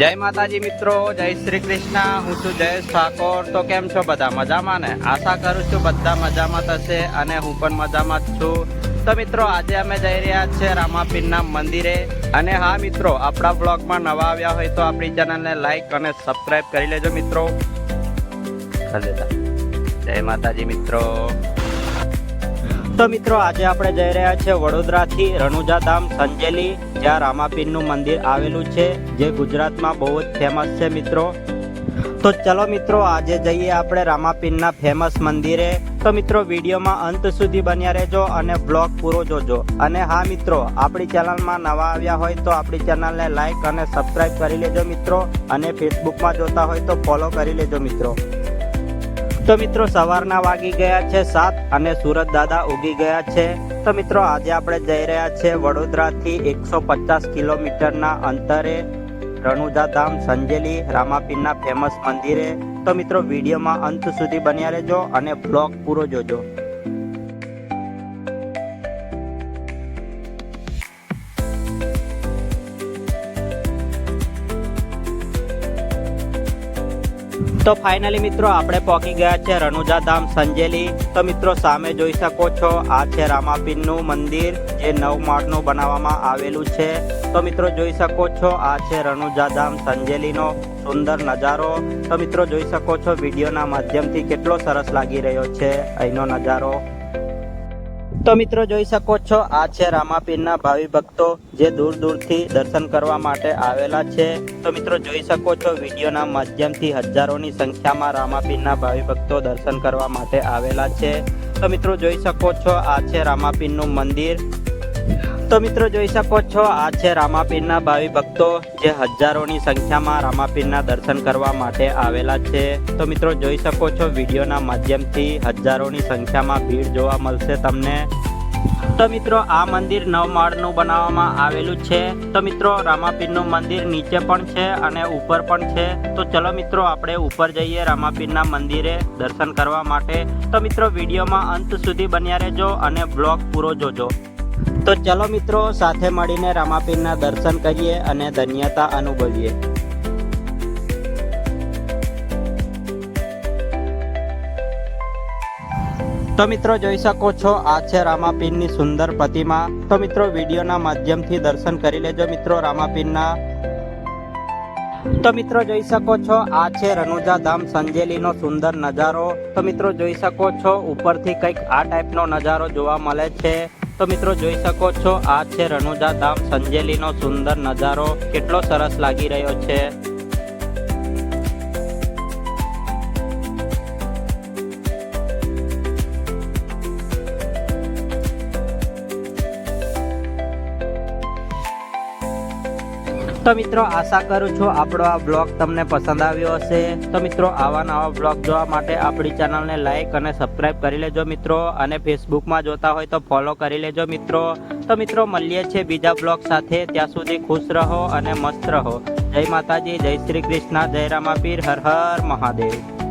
જય માતાજી મિત્રો, જય શ્રી કૃષ્ણ। હું છું જયેશ ઠાકોર। તો કેમ છો બધા? મજામાં ને? આશા કરું છું બધા મજામાં થશે અને હું પણ મજામાં જ છું। તો મિત્રો આજે અમે જઈ રહ્યા છીએ રામાપીરના મંદિરે। અને હા મિત્રો, આપણા બ્લોગમાં નવા આવ્યા હોય તો આપણી ચેનલને લાઈક અને સબસ્ક્રાઈબ કરી લેજો મિત્રો। જય માતાજી મિત્રો। તો મિત્રો આજે આપણે જઈ રહ્યા છીએ વડોદરાથી રણુજા ધામ સંજેલી, જ્યાં રામાપીરનું મંદિર આવેલું છે, જે ગુજરાતમાં બહુ જ ફેમસ છે મિત્રો। તો ચલો મિત્રો આજે જઈએ આપણે રામાપીરના ફેમસ મંદિરે। તો મિત્રો વિડીયોમાં અંત સુધી બન્યા રહેજો અને બ્લોગ પૂરો જોજો। અને હા મિત્રો, આપણી ચેનલમાં નવા આવ્યા હોય તો આપણી ચેનલને લાઈક અને સબસ્ક્રાઈબ કરી લેજો મિત્રો। અને ફેસબુકમાં જોતા હોય તો ફોલો કરી લેજો મિત્રો। તો મિત્રો સવારના વાગી ગયા છે 7 અને સુરત દાદા ઉગી ગયા છે। તો મિત્રો આજે આપણે જઈ રહ્યા છીએ વડોદરાથી 150 કિલોમીટરના અંતરે રણુજા ધામ સંજેલી રામાપીરના ફેમસ મંદિરે। તો મિત્રો વિડીયોમાં અંત સુધી બન્યા રહેજો અને બ્લોગ પૂરો જોજો। તો ફાઇનલી મિત્રો આપણે પહોંચી ગયા છે રણુજા ધામ સંજેલી। તો મિત્રો સામે જોઈ શકો છો, આ છે રામાપીરનું મંદિર, જે 9 માળનું બનાવવામાં આવેલું છે। તો મિત્રો જોઈ શકો છો, આ છે રણુજા ધામ સંજેલીનો સુંદર નજારો। તો મિત્રો જોઈ શકો છો વિડીયોના માધ્યમથી કેટલો સરસ લાગી રહ્યો છે અહીંનો નજારો। તો મિત્રો જોઈ શકો છો, આ છે રામાપીરના ભાવિ ભક્તો જે દૂર દૂરથી દર્શન કરવા માટે આવેલા છે। તો મિત્રો જોઈ શકો છો વિડીયોના માધ્યમથી હજારોની સંખ્યામાં રામાપીરના ભાવિ ભક્તો દર્શન કરવા માટે આવેલા છે। તો મિત્રો જોઈ શકો છો, આ છે રામાપીરનું મંદિર। તો મિત્રો જોઈ શકો છો, આ છે રામાપીરના ભાવિ ભક્તો જે હજારોની સંખ્યામાં રામાપીરના દર્શન કરવા માટે આવેલા છે। તો મિત્રો જોઈ શકો છો વિડીયોના માધ્યમથી હજારોની સંખ્યામાં ભીડ જોવા મળશે તમને। તો મિત્રો આ મંદિર 9 માળનું બનાવવામાં આવેલું છે। તો મિત્રો રામાપીરનું મંદિર નીચે પણ છે અને ઉપર પણ છે। તો ચલો મિત્રો આપણે ઉપર જઈએ રામાપીરના મંદિરે દર્શન કરવા માટે। તો મિત્રો વિડીયોમાં અંત સુધી બન્યા રહેજો અને બ્લોગ પૂરો જોજો। તો ચલો મિત્રો સાથે મળીને રામાપીરના દર્શન કરીએ અને ધન્યતા અનુભવીએ। તો મિત્રો જોઈ શકો છો, આ છે રામાપીરની સુંદર પ્રતિમા। તો મિત્રો વિડીયોના માધ્યમથી દર્શન કરી લેજો મિત્રો રામાપીરના। તો મિત્રો જોઈ શકો છો, આ છે રણુજા ધામ સંજેલીનો સુંદર નજારો। તો મિત્રો જોઈ શકો છો ઉપરથી કંઈક આ ટાઈપનો નજારો જોવા મળે છે। તો મિત્રો જોઈ શકો છો, આ છે રણુજા ધામ સંજેલીનો સુંદર નજારો, કેટલો સરસ લાગી રહ્યો છે। તો મિત્રો આશા કરું છું આપણો આ બ્લોગ તમને પસંદ આવ્યો હશે। તો મિત્રો આવા નવા બ્લોગ જોવા માટે આપણી ચેનલને લાઈક અને સબસ્ક્રાઈબ કરી લેજો મિત્રો। અને ફેસબુકમાં જોતા હોય તો ફોલો કરી લેજો મિત્રો। તો મિત્રો મળીએ છીએ બીજા બ્લોગ સાથે, ત્યાં સુધી ખુશ રહો અને મસ્ત રહો। જય માતાજી, જય શ્રી કૃષ્ણ, જય રામાપીર, હર હર મહાદેવ।